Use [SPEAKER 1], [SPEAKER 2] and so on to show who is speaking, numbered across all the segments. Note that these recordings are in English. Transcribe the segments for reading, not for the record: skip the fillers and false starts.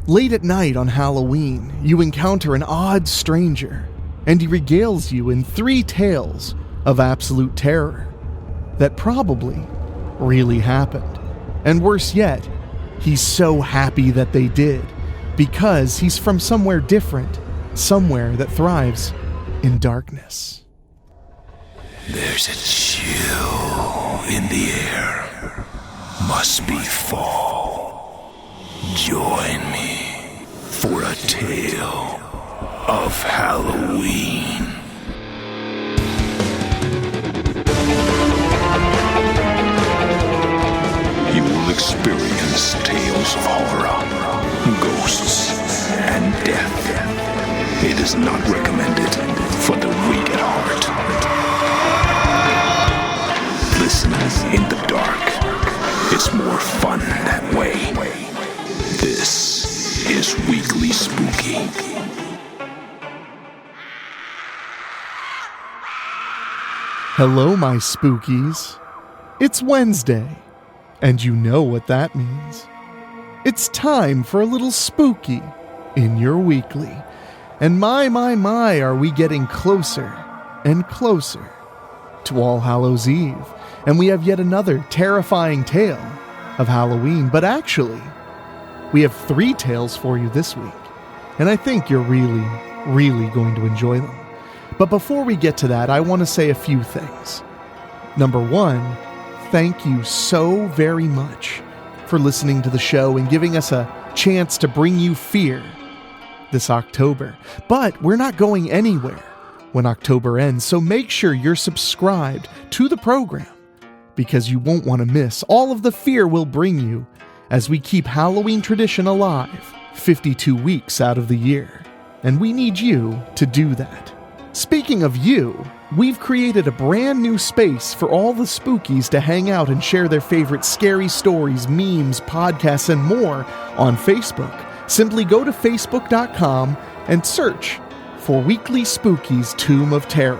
[SPEAKER 1] Late at night on Halloween, you encounter an odd stranger, and he regales you in 3 tales of absolute terror that probably really happened. And worse yet, he's so happy that they did, because he's from somewhere different, somewhere that thrives in darkness.
[SPEAKER 2] There's a chill in the air. Must be fall. Join me for a tale of Halloween. You will experience tales of horror, ghosts, and death. It is not recommended for the weak at heart. Listen in the dark. It's more fun that way. This is Weekly Spooky.
[SPEAKER 1] Hello, my spookies. It's Wednesday, and you know what that means. It's time for a little spooky in your weekly. And my, are we getting closer and closer to All Hallows Eve. And we have yet another terrifying tale of Halloween. But actually, we have 3 tales for you this week. And I think you're really, really going to enjoy them. But before we get to that, I want to say a few things. Number 1, thank you so very much for listening to the show and giving us a chance to bring you fear this October. But we're not going anywhere when October ends, so make sure you're subscribed to the program, because you won't want to miss all of the fear we'll bring you as we keep Halloween tradition alive 52 weeks out of the year. And we need you to do that. Speaking of you, we've created a brand new space for all the spookies to hang out and share their favorite scary stories, memes, podcasts, and more on Facebook. Simply go to facebook.com and search for Weekly Spookies Tomb of Terror.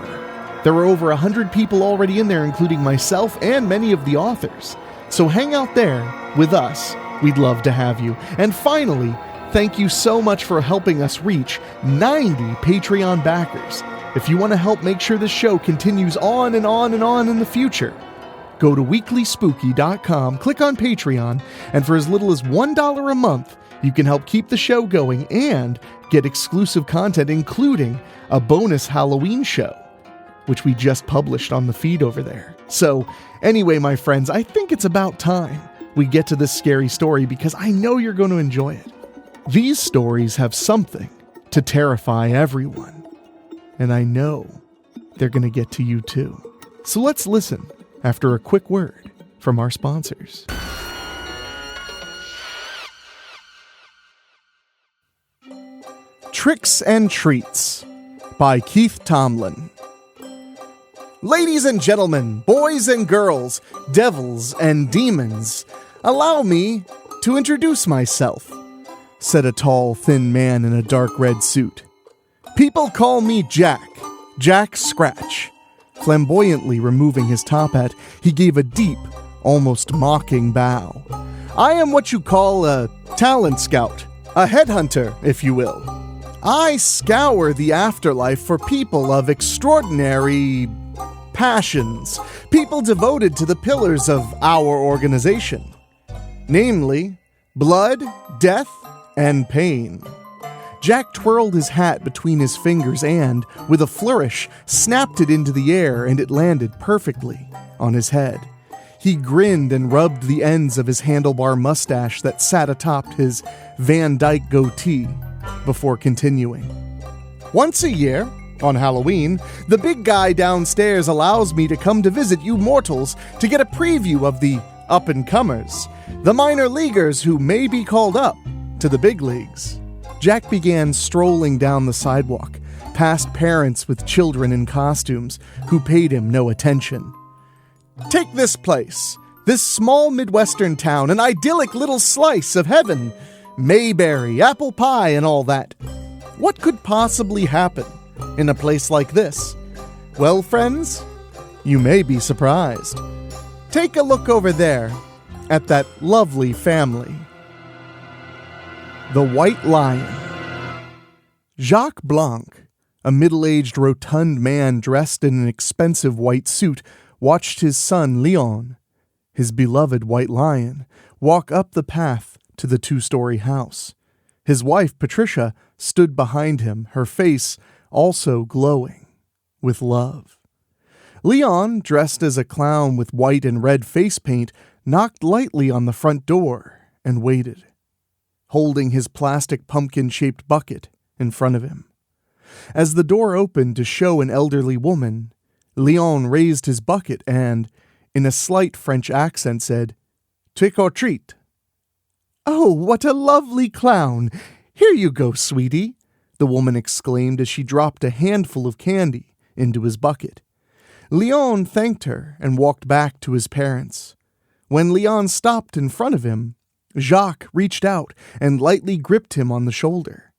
[SPEAKER 1] There are over 100 people already in there, including myself and many of the authors. So hang out there with us. We'd love to have you. And finally, thank you so much for helping us reach 90 Patreon backers. If you want to help make sure this show continues on and on and on in the future, go to weeklyspooky.com, click on Patreon, and for as little as $1 a month, you can help keep the show going and get exclusive content, including a bonus Halloween show, which we just published on the feed over there. So anyway, my friends, I think it's about time we get to this scary story, because I know you're going to enjoy it. These stories have something to terrify everyone, and I know they're going to get to you too. So let's listen after a quick word from our sponsors. Tricks and Treats by Keith Tomlin. Ladies and gentlemen, boys and girls, devils and demons, allow me to introduce myself, said a tall, thin man in a dark red suit. People call me Jack Scratch. Flamboyantly removing his top hat, he gave a deep, almost mocking bow. I am what you call a talent scout, a headhunter, if you will. I scour the afterlife for people of extraordinary passions, people devoted to the pillars of our organization, namely blood, death, and pain. Jack twirled his hat between his fingers and, with a flourish, snapped it into the air, and it landed perfectly on his head. He grinned and rubbed the ends of his handlebar mustache that sat atop his Van Dyke goatee before continuing. Once a year, on Halloween, the big guy downstairs allows me to come to visit you mortals to get a preview of the up-and-comers, the minor leaguers who may be called up to the big leagues. Jack began strolling down the sidewalk, past parents with children in costumes who paid him no attention. Take this place, this small Midwestern town, an idyllic little slice of heaven, Mayberry, apple pie, and all that. What could possibly happen in a place like this? Well, friends, you may be surprised. Take a look over there at that lovely family. The White Lion. Jacques Blanc, a middle-aged rotund man dressed in an expensive white suit, watched his son Leon, his beloved white lion, walk up the path to the 2-story house. His wife, Patricia, stood behind him, her face also glowing with love. Leon, dressed as a clown with white and red face paint, knocked lightly on the front door and waited, holding his plastic pumpkin-shaped bucket in front of him. As the door opened to show an elderly woman, Leon raised his bucket and, in a slight French accent, said, "Trick or treat." "Oh, what a lovely clown! Here you go, sweetie," the woman exclaimed as she dropped a handful of candy into his bucket. Leon thanked her and walked back to his parents. When Leon stopped in front of him, Jacques reached out and lightly gripped him on the shoulder.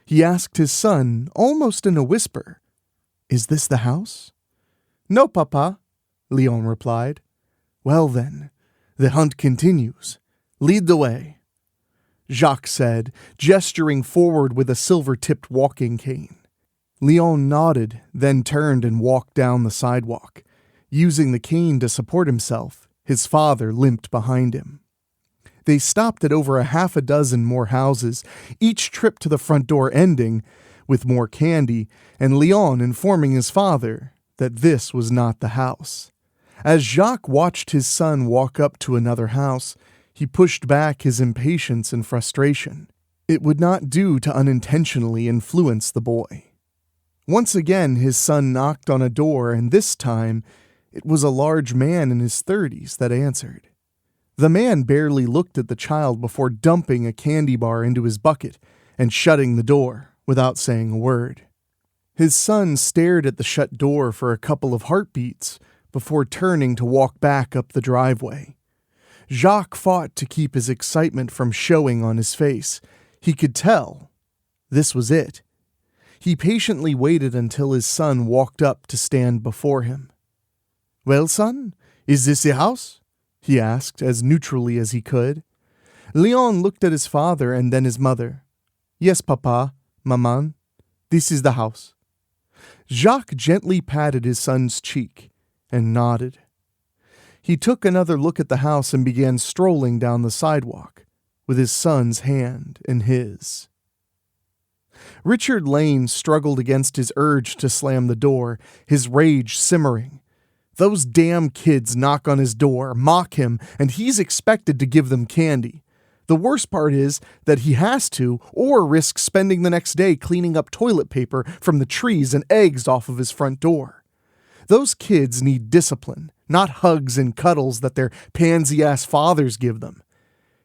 [SPEAKER 1] He asked his son, almost in a whisper, "Is this the house?" "No, Papa," Leon replied. "Well then, the hunt continues. Lead the way," Jacques said, gesturing forward with a silver-tipped walking cane. Leon nodded, then turned and walked down the sidewalk. Using the cane to support himself, his father limped behind him. They stopped at over 6 more houses, each trip to the front door ending with more candy, and Leon informing his father that this was not the house. As Jacques watched his son walk up to another house, he pushed back his impatience and frustration. It would not do to unintentionally influence the boy. Once again, his son knocked on a door, and this time it was a large man in his 30s that answered. The man barely looked at the child before dumping a candy bar into his bucket and shutting the door without saying a word. His son stared at the shut door for a couple of heartbeats before turning to walk back up the driveway. Jacques fought to keep his excitement from showing on his face. He could tell this was it. He patiently waited until his son walked up to stand before him. "Well, son, is this the house?" he asked as neutrally as he could. Leon looked at his father and then his mother. "Yes, Papa, Maman, this is the house." Jacques gently patted his son's cheek and nodded. He took another look at the house and began strolling down the sidewalk with his son's hand in his. Richard Lane struggled against his urge to slam the door, his rage simmering. Those damn kids knock on his door, mock him, and he's expected to give them candy. The worst part is that he has to, or risk spending the next day cleaning up toilet paper from the trees and eggs off of his front door. Those kids need discipline, not hugs and cuddles that their pansy-ass fathers give them.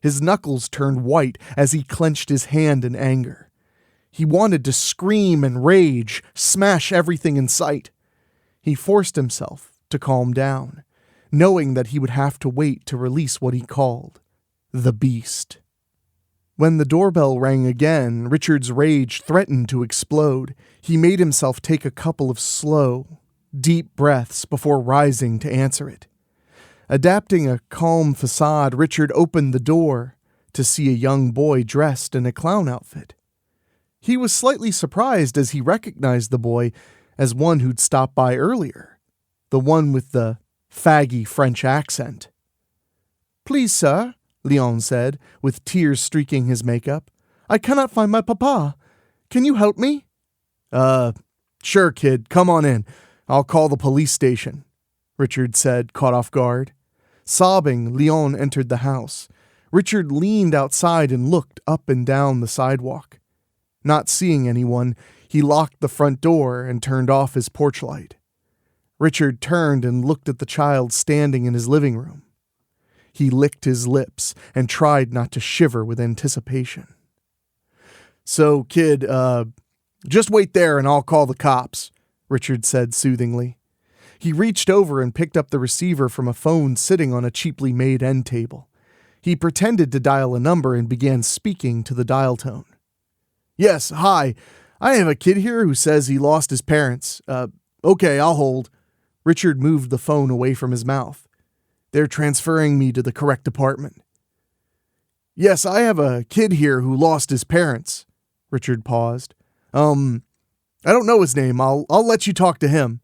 [SPEAKER 1] His knuckles turned white as he clenched his hand in anger. He wanted to scream and rage, smash everything in sight. He forced himself to calm down, knowing that he would have to wait to release what he called the beast. When the doorbell rang again, Richard's rage threatened to explode. He made himself take a couple of slow, deep breaths before rising to answer it. Adapting a calm facade, Richard opened the door to see a young boy dressed in a clown outfit. He was slightly surprised as he recognized the boy as one who'd stopped by earlier, the one with the faggy French accent. "Please, sir," Leon said, with tears streaking his makeup, "I cannot find my papa. Can you help me?" Sure, kid, come on in. I'll call the police station," Richard said, caught off guard. Sobbing, Leon entered the house. Richard leaned outside and looked up and down the sidewalk. Not seeing anyone, he locked the front door and turned off his porch light. Richard turned and looked at the child standing in his living room. He licked his lips and tried not to shiver with anticipation. "So, kid, just wait there and I'll call the cops," Richard said soothingly. He reached over and picked up the receiver from a phone sitting on a cheaply made end table. He pretended to dial a number and began speaking to the dial tone. "Yes, hi. I have a kid here who says he lost his parents. Okay, I'll hold." Richard moved the phone away from his mouth. "They're transferring me to the correct department." Yes, I have a kid here who lost his parents. Richard paused. I don't know his name. I'll let you talk to him.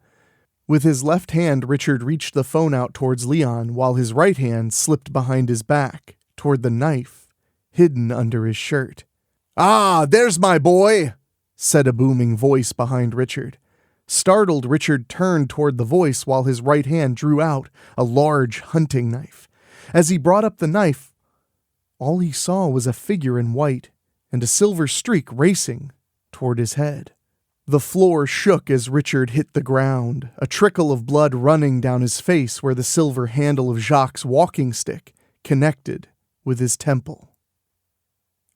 [SPEAKER 1] With his left hand, Richard reached the phone out towards Leon, while his right hand slipped behind his back, toward the knife, hidden under his shirt. Ah, there's my boy, said a booming voice behind Richard. Startled, Richard turned toward the voice while his right hand drew out a large hunting knife. As he brought up the knife, all he saw was a figure in white and a silver streak racing toward his head. The floor shook as Richard hit the ground, a trickle of blood running down his face where the silver handle of Jacques' walking stick connected with his temple.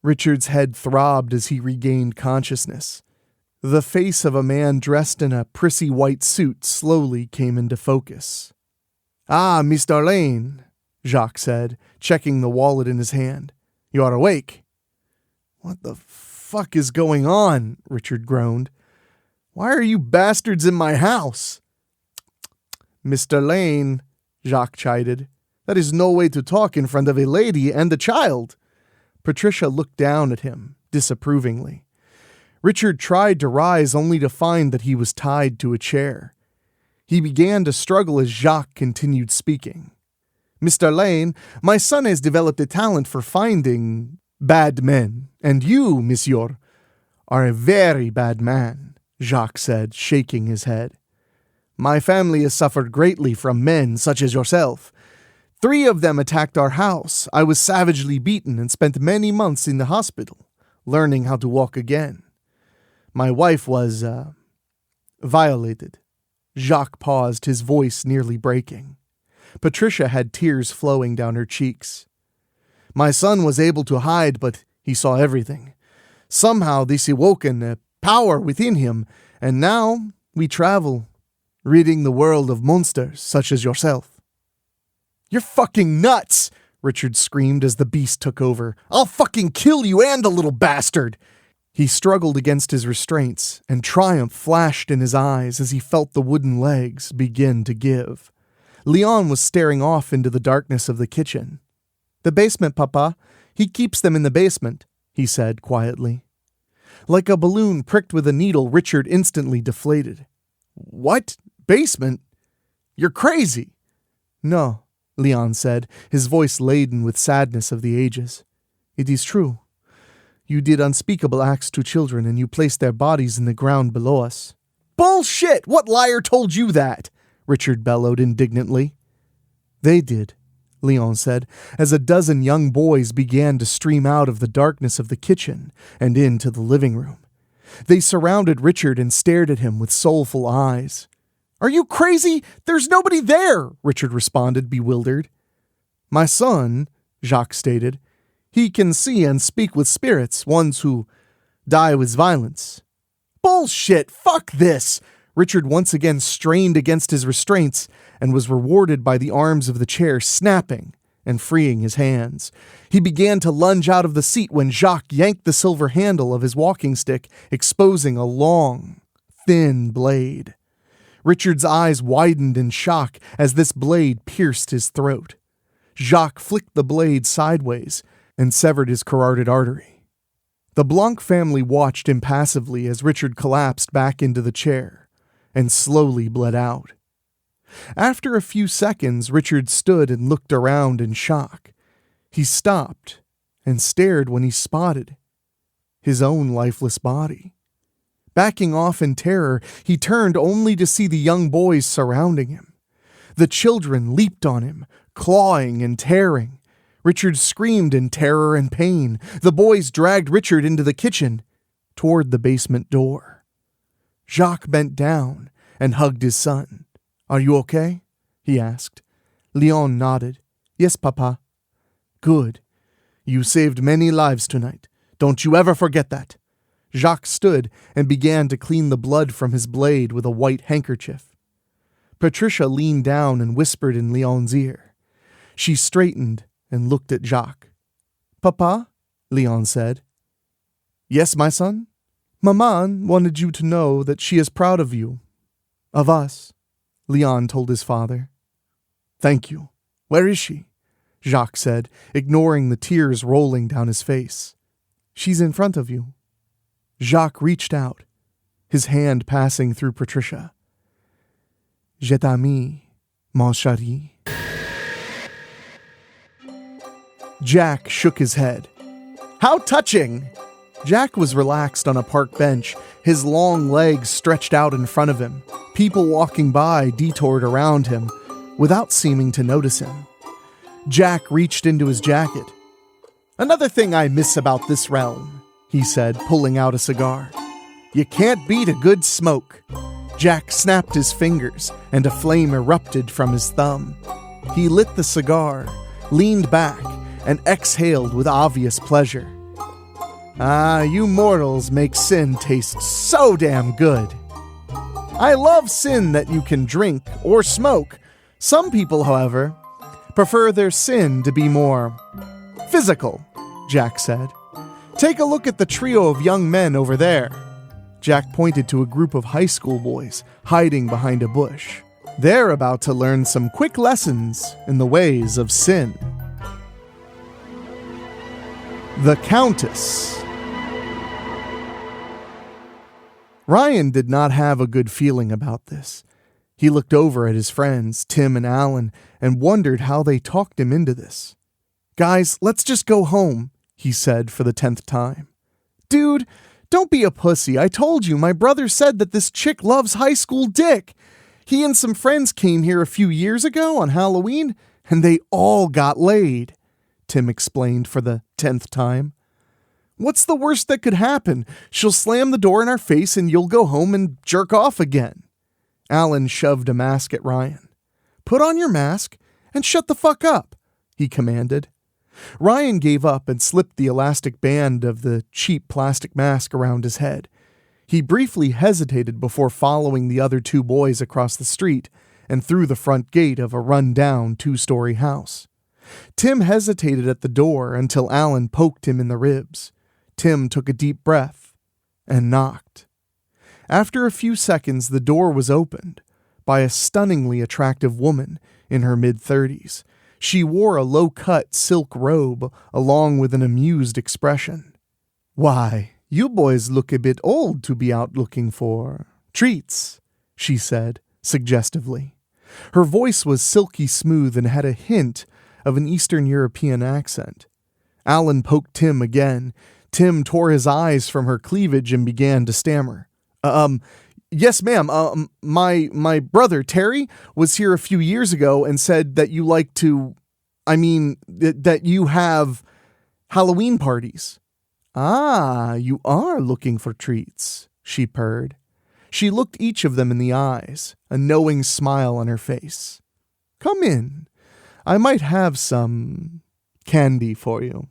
[SPEAKER 1] Richard's head throbbed as he regained consciousness. The face of a man dressed in a prissy white suit slowly came into focus. Ah, Mr. Lane, Jacques said, checking the wallet in his hand. You are awake. What the fuck is going on? Richard groaned. Why are you bastards in my house? Mr. Lane, Jacques chided. That is no way to talk in front of a lady and a child. Patricia looked down at him, disapprovingly. Richard tried to rise only to find that he was tied to a chair. He began to struggle as Jacques continued speaking. Mr. Lane, my son has developed a talent for finding bad men, and you, monsieur, are a very bad man, Jacques said, shaking his head. My family has suffered greatly from men such as yourself. 3 of them attacked our house. I was savagely beaten and spent many months in the hospital, learning how to walk again. My wife was, violated. Jacques paused, his voice nearly breaking. Patricia had tears flowing down her cheeks. My son was able to hide, but he saw everything. Somehow this awoke a power within him, and now we travel, ridding the world of monsters such as yourself. You're fucking nuts, Richard screamed as the beast took over. I'll fucking kill you and the little bastard. He struggled against his restraints, and triumph flashed in his eyes as he felt the wooden legs begin to give. Leon was staring off into the darkness of the kitchen. The basement, Papa. He keeps them in the basement, he said quietly. Like a balloon pricked with a needle, Richard instantly deflated. What? Basement? You're crazy. No, Leon said, his voice laden with sadness of the ages. It is true. You did unspeakable acts to children, and you placed their bodies in the ground below us. Bullshit! What liar told you that? Richard bellowed indignantly. They did, Leon said, as a dozen young boys began to stream out of the darkness of the kitchen and into the living room. They surrounded Richard and stared at him with soulful eyes. Are you crazy? There's nobody there, Richard responded, bewildered. My son, Jacques stated, he can see and speak with spirits, ones who die with violence. Bullshit! Fuck this! Richard once again strained against his restraints and was rewarded by the arms of the chair snapping and freeing his hands. He began to lunge out of the seat when Jacques yanked the silver handle of his walking stick, exposing a long, thin blade. Richard's eyes widened in shock as this blade pierced his throat. Jacques flicked the blade sideways and severed his carotid artery. The Blanc family watched impassively as Richard collapsed back into the chair and slowly bled out. After a few seconds, Richard stood and looked around in shock. He stopped and stared when he spotted his own lifeless body. Backing off in terror, he turned only to see the young boys surrounding him. The children leaped on him, clawing and tearing. Richard screamed in terror and pain. The boys dragged Richard into the kitchen, toward the basement door. Jacques bent down and hugged his son. Are you okay? He asked. Leon nodded. Yes, Papa. Good. You saved many lives tonight. Don't you ever forget that. Jacques stood and began to clean the blood from his blade with a white handkerchief. Patricia leaned down and whispered in Leon's ear. She straightened and looked at Jacques. Papa, Leon said. Yes, my son? Maman wanted you to know that she is proud of you. Of us, Leon told his father. Thank you. Where is she? Jacques said, ignoring the tears rolling down his face. She's in front of you. Jacques reached out, his hand passing through Patricia. Je t'aime, mon chéri. Jack shook his head. How touching! Jack was relaxed on a park bench, his long legs stretched out in front of him. People walking by detoured around him, without seeming to notice him. Jack reached into his jacket. Another thing I miss about this realm, he said, pulling out a cigar. You can't beat a good smoke. Jack snapped his fingers, and a flame erupted from his thumb. He lit the cigar, leaned back, and exhaled with obvious pleasure. Ah, you mortals make sin taste so damn good. I love sin that you can drink or smoke. Some people, however, prefer their sin to be more physical, Jack said. Take a look at the trio of young men over there. Jack pointed to a group of high school boys hiding behind a bush. They're about to learn some quick lessons in the ways of sin. The Countess. Ryan did not have a good feeling about this. He looked over at his friends, Tim and Alan, and wondered how they talked him into this. Guys, let's just go home, he said for the 10th time. Dude, don't be a pussy. I told you, my brother said that this chick loves high school dick. He and some friends came here a few years ago on Halloween, and they all got laid, Tim explained for the 10th time. What's the worst that could happen? She'll slam the door in our face and you'll go home and jerk off again. Alan shoved a mask at Ryan. Put on your mask and shut the fuck up, he commanded. Ryan gave up and slipped the elastic band of the cheap plastic mask around his head. He briefly hesitated before following the other two boys across the street and through the front gate of a run-down 2-story house. Tim hesitated at the door until Alan poked him in the ribs. Tim took a deep breath and knocked. After a few seconds, the door was opened by a stunningly attractive woman in her mid-30s. She wore a low-cut silk robe along with an amused expression. Why, you boys look a bit old to be out looking for treats, she said, suggestively. Her voice was silky smooth and had a hint of an Eastern European accent. Alan poked Tim again. Tim tore his eyes from her cleavage and began to stammer. Yes, ma'am. My brother, Terry, was here a few years ago and said that you like to, that you have Halloween parties. Ah, you are looking for treats, she purred. She looked each of them in the eyes, a knowing smile on her face. Come in. I might have some candy for you.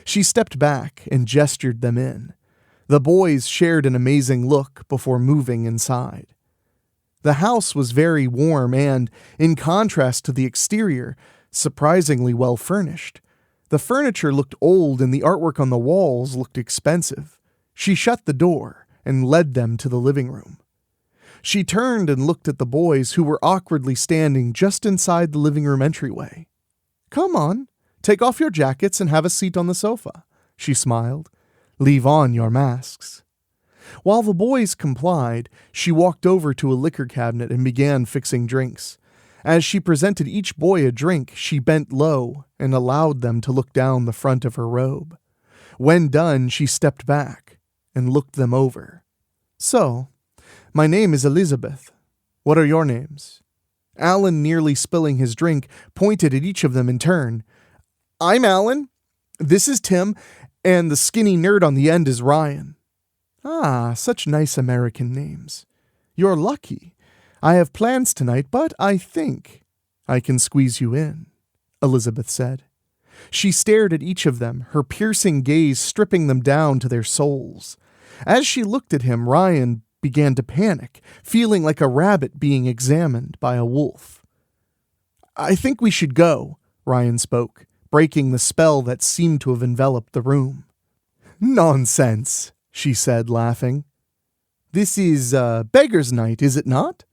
[SPEAKER 1] She stepped back and gestured them in. The boys shared an amazing look before moving inside. The house was very warm and, in contrast to the exterior, surprisingly well furnished. The furniture looked old and the artwork on the walls looked expensive. She shut the door and led them to the living room. She turned and looked at the boys who were awkwardly standing just inside the living room entryway. Come on, take off your jackets and have a seat on the sofa, she smiled. Leave on your masks. While the boys complied, she walked over to a liquor cabinet and began fixing drinks. As she presented each boy a drink, she bent low and allowed them to look down the front of her robe. When done, she stepped back and looked them over. So, my name is Elizabeth. What are your names? Alan, nearly spilling his drink, pointed at each of them in turn. I'm Alan. This is Tim. And the skinny nerd on the end is Ryan. Ah, such nice American names. You're lucky. I have plans tonight, but I think I can squeeze you in, Elizabeth said. She stared at each of them, her piercing gaze stripping them down to their souls. As she looked at him, Ryan began to panic, feeling like a rabbit being examined by a wolf. I think we should go, Ryan spoke, breaking the spell that seemed to have enveloped the room. Nonsense, she said, laughing. This is beggar's night, is it not?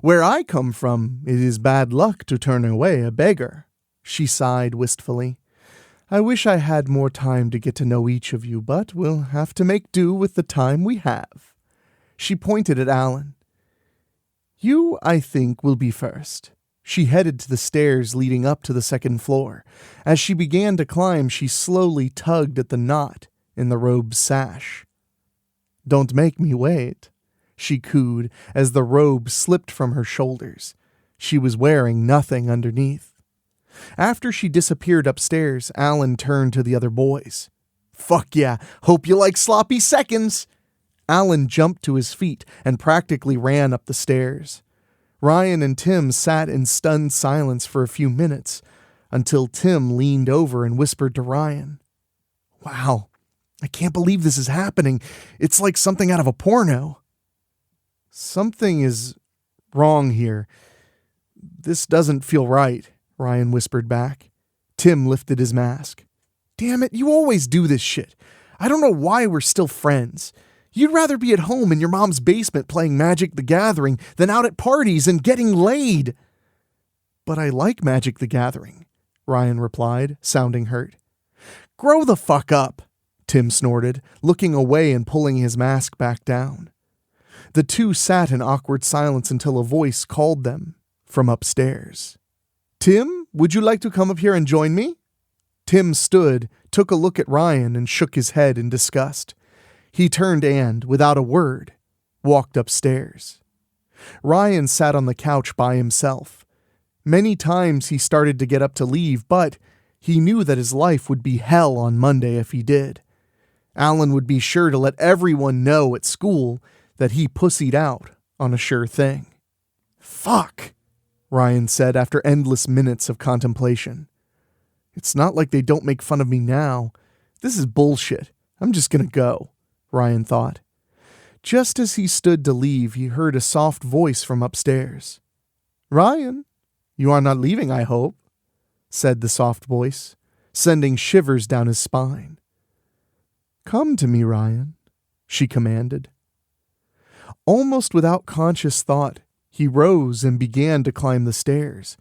[SPEAKER 1] Where I come from, it is bad luck to turn away a beggar. She sighed wistfully. I wish I had more time to get to know each of you, but we'll have to make do with the time we have. She pointed at Alan. You, I think, will be first. She headed to the stairs leading up to the second floor. As she began to climb, she slowly tugged at the knot in the robe's sash. Don't make me wait, she cooed as the robe slipped from her shoulders. She was wearing nothing underneath. After she disappeared upstairs, Alan turned to the other boys. Fuck yeah, hope you like sloppy seconds. Alan jumped to his feet and practically ran up the stairs. Ryan and Tim sat in stunned silence for a few minutes until Tim leaned over and whispered to Ryan, Wow, I can't believe this is happening. It's like something out of a porno. Something is wrong here. This doesn't feel right, Ryan whispered back. Tim lifted his mask. Damn it, you always do this shit. I don't know why we're still friends. You'd rather be at home in your mom's basement playing Magic the Gathering than out at parties and getting laid. But I like Magic the Gathering, Ryan replied, sounding hurt. Grow the fuck up, Tim snorted, looking away and pulling his mask back down. The two sat in awkward silence until a voice called them from upstairs. Tim, would you like to come up here and join me? Tim stood, took a look at Ryan, and shook his head in disgust. He turned and, without a word, walked upstairs. Ryan sat on the couch by himself. Many times he started to get up to leave, but he knew that his life would be hell on Monday if he did. Alan would be sure to let everyone know at school that he pussied out on a sure thing. Fuck, Ryan said after endless minutes of contemplation. It's not like they don't make fun of me now. This is bullshit. I'm just gonna go, Ryan thought. Just as he stood to leave, he heard a soft voice from upstairs. Ryan, you are not leaving, I hope, said the soft voice, sending shivers down his spine. Come to me, Ryan, she commanded. Almost without conscious thought, he rose and began to climb the stairs.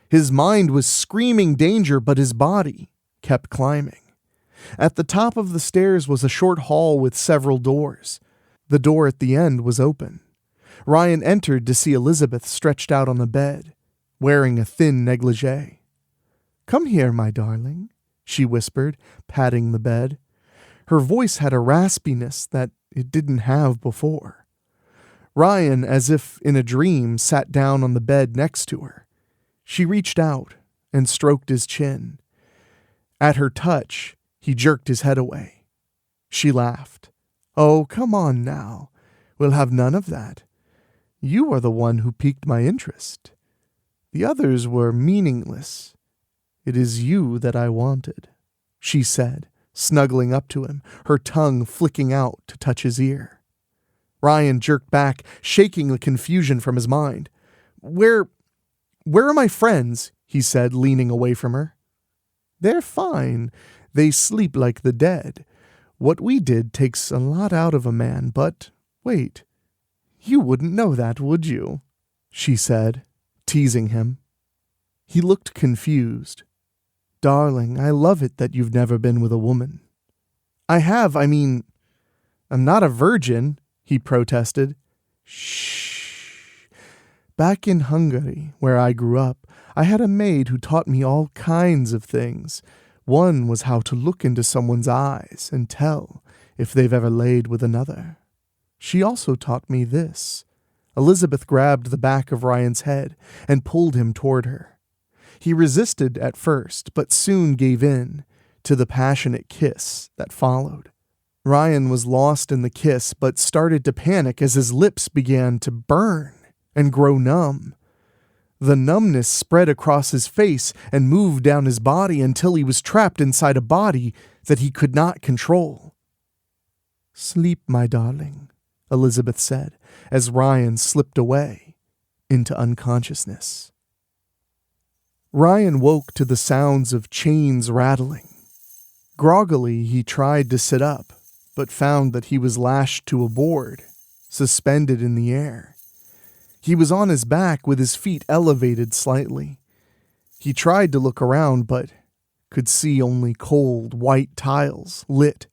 [SPEAKER 1] His mind was screaming danger, but his body kept climbing. At the top of the stairs was a short hall with several doors. The door at the end was open. Ryan entered to see Elizabeth stretched out on the bed, wearing a thin negligee. Come here, my darling, she whispered, patting the bed. Her voice had a raspiness that it didn't have before. Ryan, as if in a dream, sat down on the bed next to her. She reached out and stroked his chin. At her touch, he jerked his head away. She laughed. Oh, come on now. We'll have none of that. You are the one who piqued my interest. The others were meaningless. It is you that I wanted, she said, snuggling up to him, her tongue flicking out to touch his ear. Ryan jerked back, shaking the confusion from his mind. Where are my friends? He said, leaning away from her. They're fine. They sleep like the dead. What we did takes a lot out of a man, but wait. You wouldn't know that, would you? She said, teasing him. He looked confused. Darling, I love it that you've never been with a woman. I'm not a virgin, he protested. Shh. Back in Hungary, where I grew up, I had a maid who taught me all kinds of things. One was how to look into someone's eyes and tell if they've ever laid with another. She also taught me this. Elizabeth grabbed the back of Ryan's head and pulled him toward her. He resisted at first, but soon gave in to the passionate kiss that followed. Ryan was lost in the kiss, but started to panic as his lips began to burn and grow numb. The numbness spread across his face and moved down his body until he was trapped inside a body that he could not control. Sleep, my darling, Elizabeth said, as Ryan slipped away into unconsciousness. Ryan woke to the sounds of chains rattling. Groggily, he tried to sit up, but found that he was lashed to a board, suspended in the air. He was on his back with his feet elevated slightly. He tried to look around, but could see only cold, white tiles lit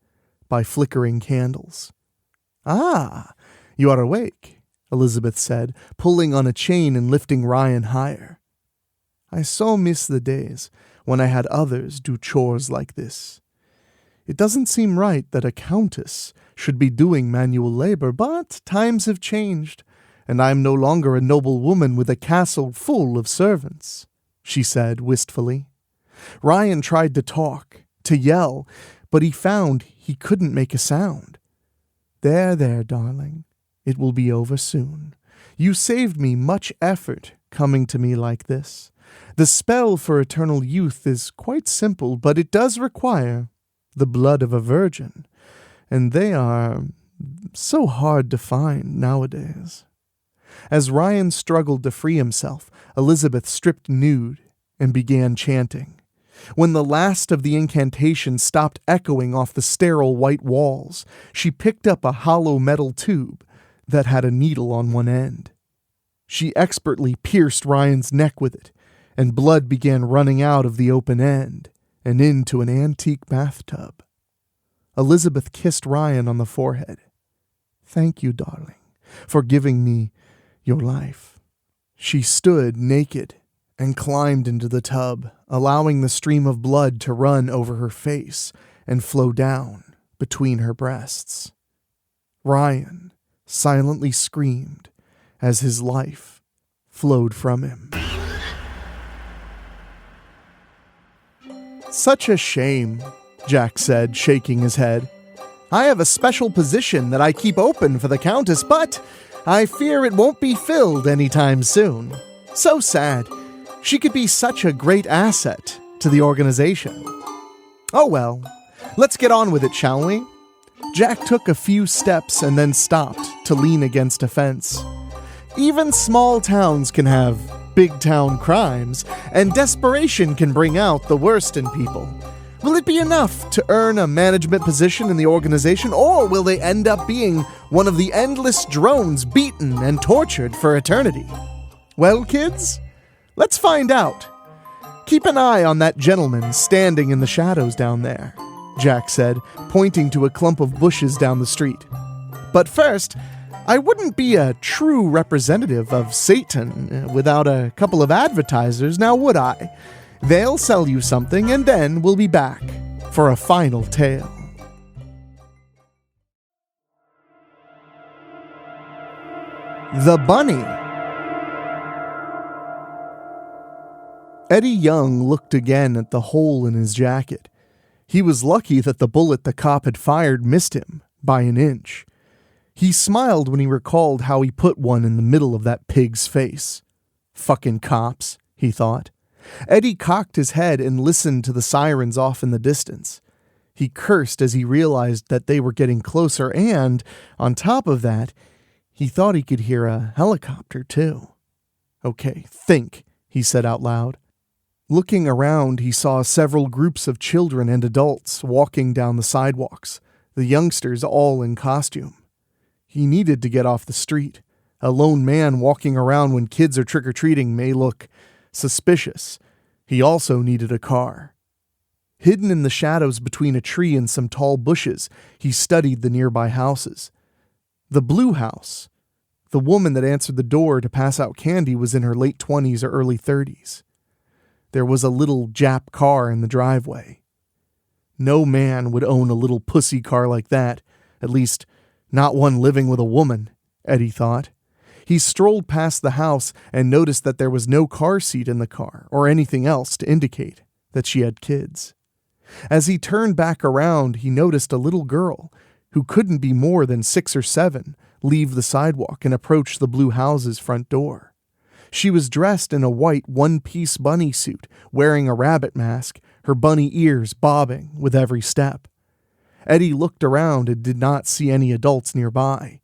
[SPEAKER 1] by flickering candles. "Ah, you are awake," Elizabeth said, pulling on a chain and lifting Ryan higher. "I so miss the days when I had others do chores like this. It doesn't seem right that a countess should be doing manual labor, but times have changed, and I am no longer a noble woman with a castle full of servants," she said wistfully. Ryan tried to talk, to yell, but he found he couldn't make a sound. "There, there, darling. It will be over soon. You saved me much effort coming to me like this. The spell for eternal youth is quite simple, but it does require the blood of a virgin, and they are so hard to find nowadays." As Ryan struggled to free himself, Elizabeth stripped nude and began chanting. When the last of the incantation stopped echoing off the sterile white walls, she picked up a hollow metal tube that had a needle on one end. She expertly pierced Ryan's neck with it, and blood began running out of the open end and into an antique bathtub. Elizabeth kissed Ryan on the forehead. "Thank you, darling, for giving me your life." She stood naked and climbed into the tub, allowing the stream of blood to run over her face and flow down between her breasts. Ryan silently screamed as his life flowed from him. "Such a shame," Jack said, shaking his head. "I have a special position that I keep open for the Countess, but I fear it won't be filled anytime soon. So sad. She could be such a great asset to the organization. Oh well, let's get on with it, shall we?" Jack took a few steps and then stopped to lean against a fence. "Even small towns can have big town crimes, and desperation can bring out the worst in people. Will it be enough to earn a management position in the organization, or will they end up being one of the endless drones beaten and tortured for eternity? Well, kids, let's find out. Keep an eye on that gentleman standing in the shadows down there," Jack said, pointing to a clump of bushes down the street. "But first, I wouldn't be a true representative of Satan without a couple of advertisers, now would I? They'll sell you something, and then we'll be back for a final tale." The Bunny. Eddie Young looked again at the hole in his jacket. He was lucky that the bullet the cop had fired missed him by an inch. He smiled when he recalled how he put one in the middle of that pig's face. "Fucking cops," he thought. Eddie cocked his head and listened to the sirens off in the distance. He cursed as he realized that they were getting closer, and, on top of that, he thought he could hear a helicopter, too. "Okay, think," he said out loud. Looking around, he saw several groups of children and adults walking down the sidewalks, the youngsters all in costume. He needed to get off the street. A lone man walking around when kids are trick-or-treating may look suspicious. He also needed a car. Hidden in the shadows between a tree and some tall bushes, he studied the nearby houses. The blue house. The woman that answered the door to pass out candy was in her late 20s or early 30s. There was a little Jap car in the driveway. No man would own a little pussy car like that, at least not one living with a woman, Eddie thought. He strolled past the house and noticed that there was no car seat in the car or anything else to indicate that she had kids. As he turned back around, he noticed a little girl, who couldn't be more than 6 or 7, leave the sidewalk and approach the blue house's front door. She was dressed in a white one-piece bunny suit, wearing a rabbit mask, her bunny ears bobbing with every step. Eddie looked around and did not see any adults nearby.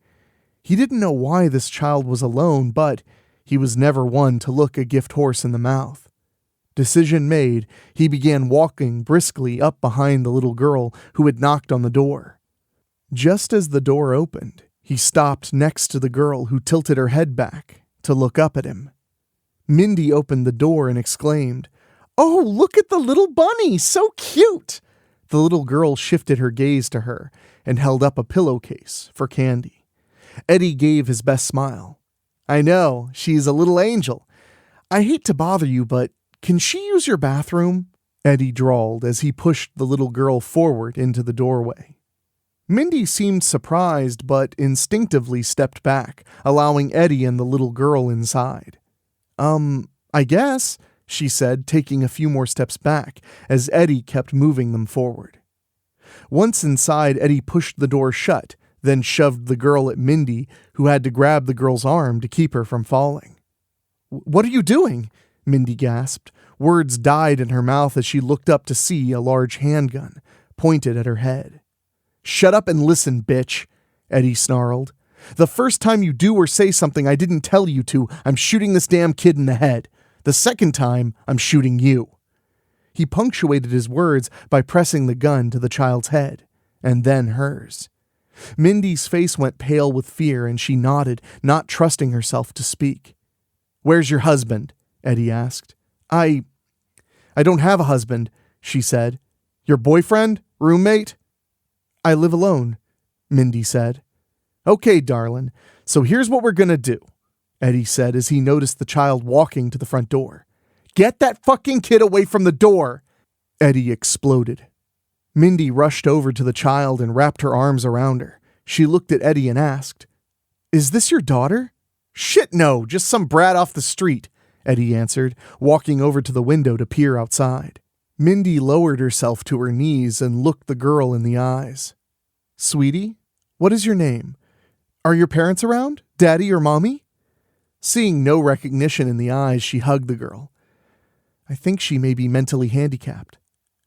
[SPEAKER 1] He didn't know why this child was alone, but he was never one to look a gift horse in the mouth. Decision made, he began walking briskly up behind the little girl who had knocked on the door. Just as the door opened, he stopped next to the girl who tilted her head back to look up at him. Mindy opened the door and exclaimed, "Oh, look at the little bunny, so cute!" The little girl shifted her gaze to her and held up a pillowcase for Candy. Eddie gave his best smile. "I know, she's a little angel. I hate to bother you, but can she use your bathroom?" Eddie drawled as he pushed the little girl forward into the doorway. Mindy seemed surprised but instinctively stepped back, allowing Eddie and the little girl inside. I guess," she said, taking a few more steps back as Eddie kept moving them forward. Once inside, Eddie pushed the door shut, then shoved the girl at Mindy, who had to grab the girl's arm to keep her from falling. "What are you doing?" Mindy gasped. Words died in her mouth as she looked up to see a large handgun pointed at her head. "Shut up and listen, bitch," Eddie snarled. "The first time you do or say something I didn't tell you to, I'm shooting this damn kid in the head. The second time, I'm shooting you." He punctuated his words by pressing the gun to the child's head, and then hers. Mindy's face went pale with fear, and she nodded, not trusting herself to speak. "Where's your husband?" Eddie asked. I don't have a husband," she said. "Your boyfriend? Roommate?" "I live alone," Mindy said. "Okay, darling, so here's what we're gonna do," Eddie said as he noticed the child walking to the front door. "Get that fucking kid away from the door!" Eddie exploded. Mindy rushed over to the child and wrapped her arms around her. She looked at Eddie and asked, "Is this your daughter?" "Shit, no, just some brat off the street," Eddie answered, walking over to the window to peer outside. Mindy lowered herself to her knees and looked the girl in the eyes. "Sweetie, what is your name? Are your parents around? Daddy or mommy?" Seeing no recognition in the eyes, she hugged the girl. "I think she may be mentally handicapped."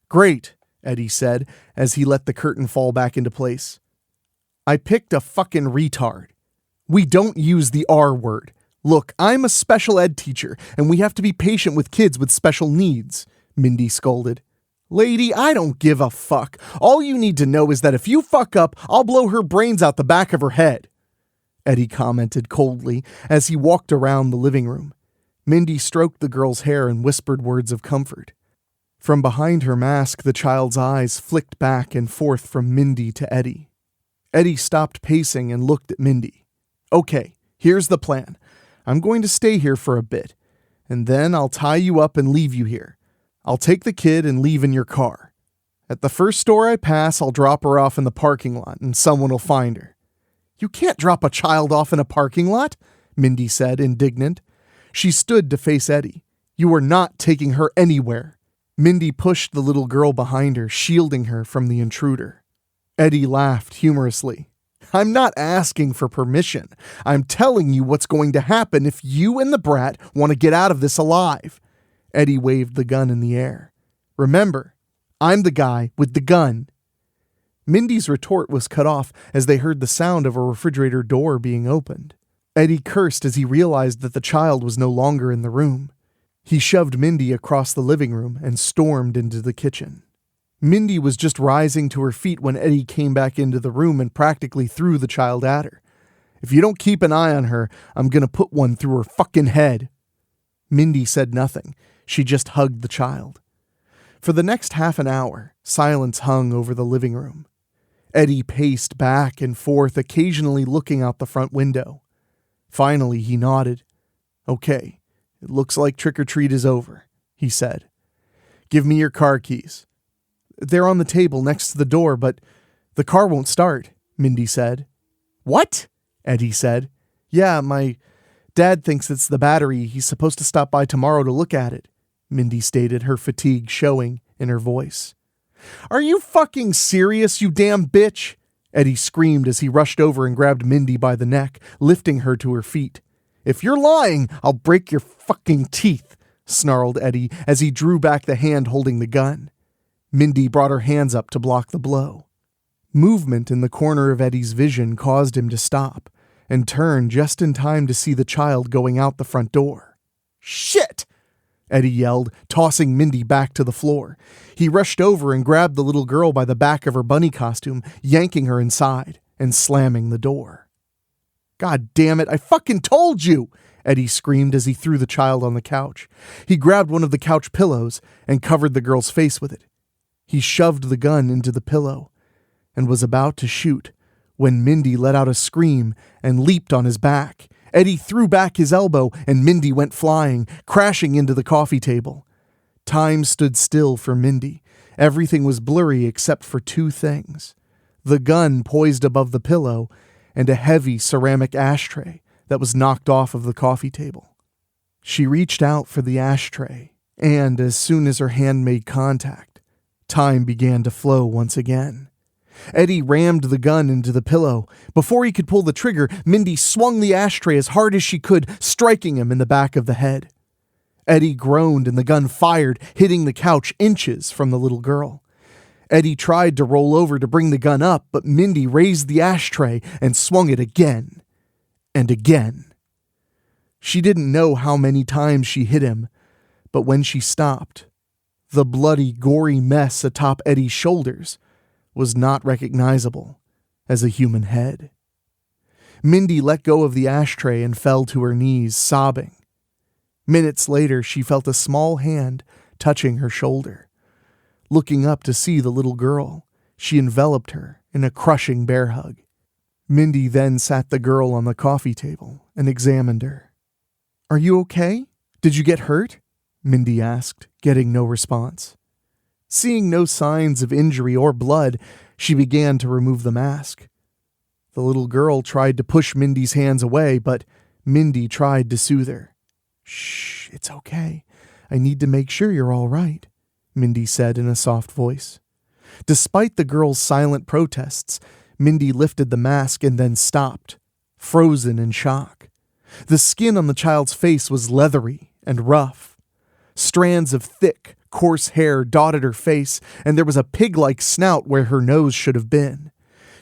[SPEAKER 1] "Great," Eddie said as he let the curtain fall back into place. "I picked a fucking retard. We don't use the R word. Look, I'm a special ed teacher, and we have to be patient with kids with special needs," Mindy scolded. "Lady, I don't give a fuck. All you need to know is that if you fuck up, I'll blow her brains out the back of her head," Eddie commented coldly as he walked around the living room. Mindy stroked the girl's hair and whispered words of comfort. From behind her mask, the child's eyes flicked back and forth from Mindy to Eddie. Eddie stopped pacing and looked at Mindy. "Okay, here's the plan. I'm going to stay here for a bit, and then I'll tie you up and leave you here. I'll take the kid and leave in your car. At the first store I pass, I'll drop her off in the parking lot, and someone will find her." "You can't drop a child off in a parking lot," Mindy said, indignant. She stood to face Eddie. "You are not taking her anywhere." Mindy pushed the little girl behind her, shielding her from the intruder. Eddie laughed humorously. "I'm not asking for permission. I'm telling you what's going to happen if you and the brat want to get out of this alive." Eddie waved the gun in the air. "Remember, I'm the guy with the gun." Mindy's retort was cut off as they heard the sound of a refrigerator door being opened. Eddie cursed as he realized that the child was no longer in the room. He shoved Mindy across the living room and stormed into the kitchen. Mindy was just rising to her feet when Eddie came back into the room and practically threw the child at her. "If you don't keep an eye on her, I'm gonna put one through her fucking head." Mindy said nothing. She just hugged the child. For the next half an hour, silence hung over the living room. Eddie paced back and forth, occasionally looking out the front window. Finally, he nodded. "Okay, it looks like trick-or-treat is over," he said. "Give me your car keys." "They're on the table next to the door, but the car won't start," Mindy said. "What?" Eddie said. "Yeah, my dad thinks it's the battery. He's supposed to stop by tomorrow to look at it," Mindy stated, her fatigue showing in her voice. "Are you fucking serious, you damn bitch?" Eddie screamed as he rushed over and grabbed Mindy by the neck, lifting her to her feet. "If you're lying, I'll break your fucking teeth," snarled Eddie as he drew back the hand holding the gun. Mindy brought her hands up to block the blow. Movement in the corner of Eddie's vision caused him to stop and turn just in time to see the child going out the front door. "Shit!" Eddie yelled, tossing Mindy back to the floor. He rushed over and grabbed the little girl by the back of her bunny costume, yanking her inside and slamming the door. "God damn it, I fucking told you!" Eddie screamed as he threw the child on the couch. He grabbed one of the couch pillows and covered the girl's face with it. He shoved the gun into the pillow and was about to shoot when Mindy let out a scream and leaped on his back. Eddie threw back his elbow and Mindy went flying, crashing into the coffee table. Time stood still for Mindy. Everything was blurry except for two things: the gun poised above the pillow and a heavy ceramic ashtray that was knocked off of the coffee table. She reached out for the ashtray, and as soon as her hand made contact, time began to flow once again. Eddie rammed the gun into the pillow. Before he could pull the trigger, Mindy swung the ashtray as hard as she could, striking him in the back of the head. Eddie groaned and the gun fired, hitting the couch inches from the little girl. Eddie tried to roll over to bring the gun up, but Mindy raised the ashtray and swung it again and again. She didn't know how many times she hit him, but when she stopped, the bloody, gory mess atop Eddie's shoulders was not recognizable as a human head. Mindy let go of the ashtray and fell to her knees, sobbing. Minutes later, she felt a small hand touching her shoulder. Looking up to see the little girl, she enveloped her in a crushing bear hug. Mindy then sat the girl on the coffee table and examined her. "Are you okay? Did you get hurt?" Mindy asked, getting no response. Seeing no signs of injury or blood, she began to remove the mask. The little girl tried to push Mindy's hands away, but Mindy tried to soothe her. "Shh, it's okay. I need to make sure you're all right," Mindy said in a soft voice. Despite the girl's silent protests, Mindy lifted the mask and then stopped, frozen in shock. The skin on the child's face was leathery and rough. Strands of thick, coarse hair dotted her face, and there was a pig-like snout where her nose should have been.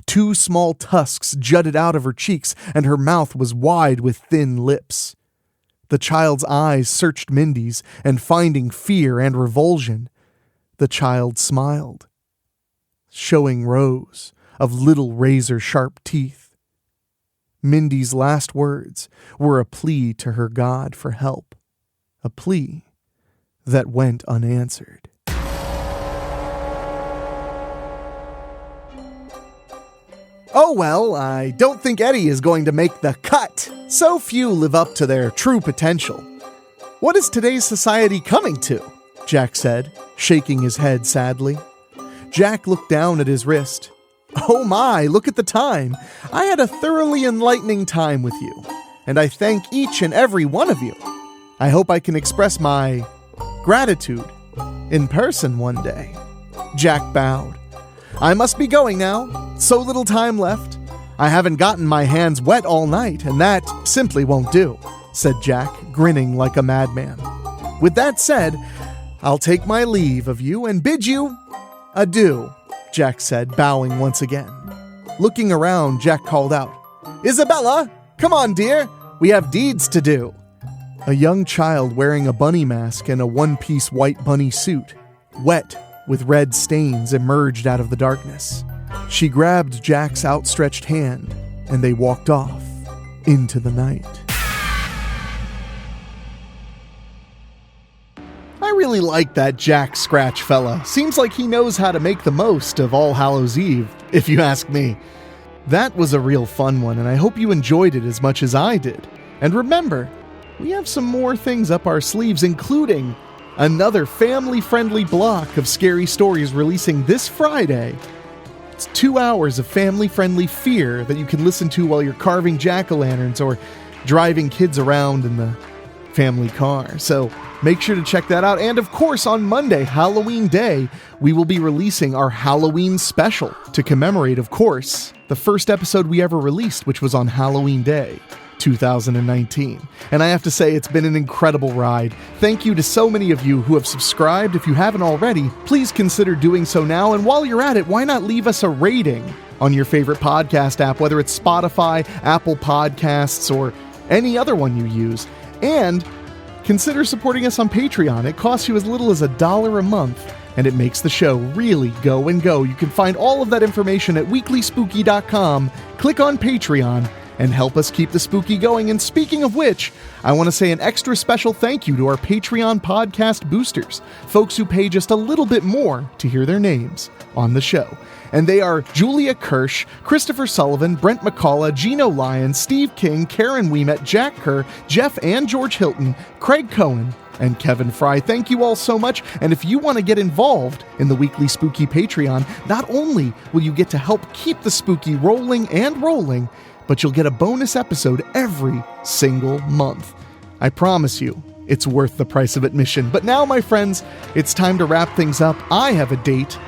[SPEAKER 1] 2 small tusks jutted out of her cheeks, and her mouth was wide with thin lips. The child's eyes searched Mindy's, and finding fear and revulsion, the child smiled, showing rows of little razor-sharp teeth. Mindy's last words were a plea to her God for help, a plea that went unanswered. Oh well, I don't think Eddie is going to make the cut. So few live up to their true potential. What is today's society coming to? Jack said, shaking his head sadly. Jack looked down at his wrist. Oh my, look at the time. I had a thoroughly enlightening time with you, and I thank each and every one of you. I hope I can express my gratitude in person one day. Jack bowed. I must be going now. So little time left. I haven't gotten my hands wet all night, and that simply won't do, said Jack, grinning like a madman. With that said, I'll take my leave of you and bid you adieu, Jack said, bowing once again. Looking around, Jack called out, Isabella, come on, dear. We have deeds to do. A young child wearing a bunny mask and a one-piece white bunny suit, wet with red stains, emerged out of the darkness. She grabbed Jack's outstretched hand, and they walked off into the night. I really like that Jack Scratch fella. Seems like he knows how to make the most of All Hallows Eve, if you ask me. That was a real fun one, and I hope you enjoyed it as much as I did. And remember, we have some more things up our sleeves, including another family-friendly block of scary stories releasing this Friday. It's 2 hours of family-friendly fear that you can listen to while you're carving jack-o'-lanterns or driving kids around in the family car. So make sure to check that out. And of course, on Monday, Halloween Day, we will be releasing our Halloween special to commemorate, of course, the first episode we ever released, which was on Halloween Day 2019. And I have to say, it's been an incredible ride. Thank you to so many of you who have subscribed. If you haven't already, please consider doing so now. And while you're at it, why not leave us a rating on your favorite podcast app, whether it's Spotify, Apple Podcasts, or any other one you use. And consider supporting us on Patreon. It costs you as little as $1 a month, and it makes the show really go and go. You can find all of that information at weeklyspooky.com. Click on Patreon, and help us keep the spooky going. And speaking of which, I want to say an extra special thank you to our Patreon podcast boosters, folks who pay just a little bit more to hear their names on the show. And they are Julia Kirsch, Christopher Sullivan, Brent McCullough, Gino Lyon, Steve King, Karen Weemet, Jack Kerr, Jeff and George Hilton, Craig Cohen, and Kevin Fry. Thank you all so much. And if you want to get involved in the weekly Spooky Patreon, not only will you get to help keep the spooky rolling, but you'll get a bonus episode every single month. I promise you, it's worth the price of admission. But now, my friends, it's time to wrap things up. I have a date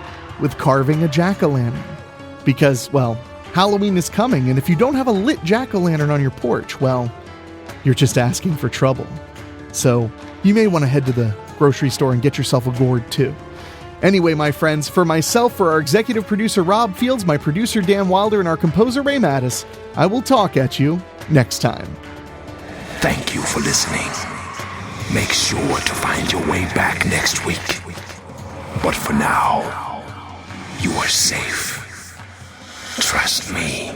[SPEAKER 1] with carving a jack-o'-lantern. Because, well, Halloween is coming, and if you don't have a lit jack-o'-lantern on your porch, well, you're just asking for trouble. So, you may want to head to the grocery store and get yourself a gourd too. Anyway, my friends, for myself, for our executive producer Rob Fields, my producer Dan Wilder, and our composer Ray Mattis, I will talk at you next time.
[SPEAKER 2] Thank you for listening. Make sure to find your way back next week. But for now, you are safe. Trust me.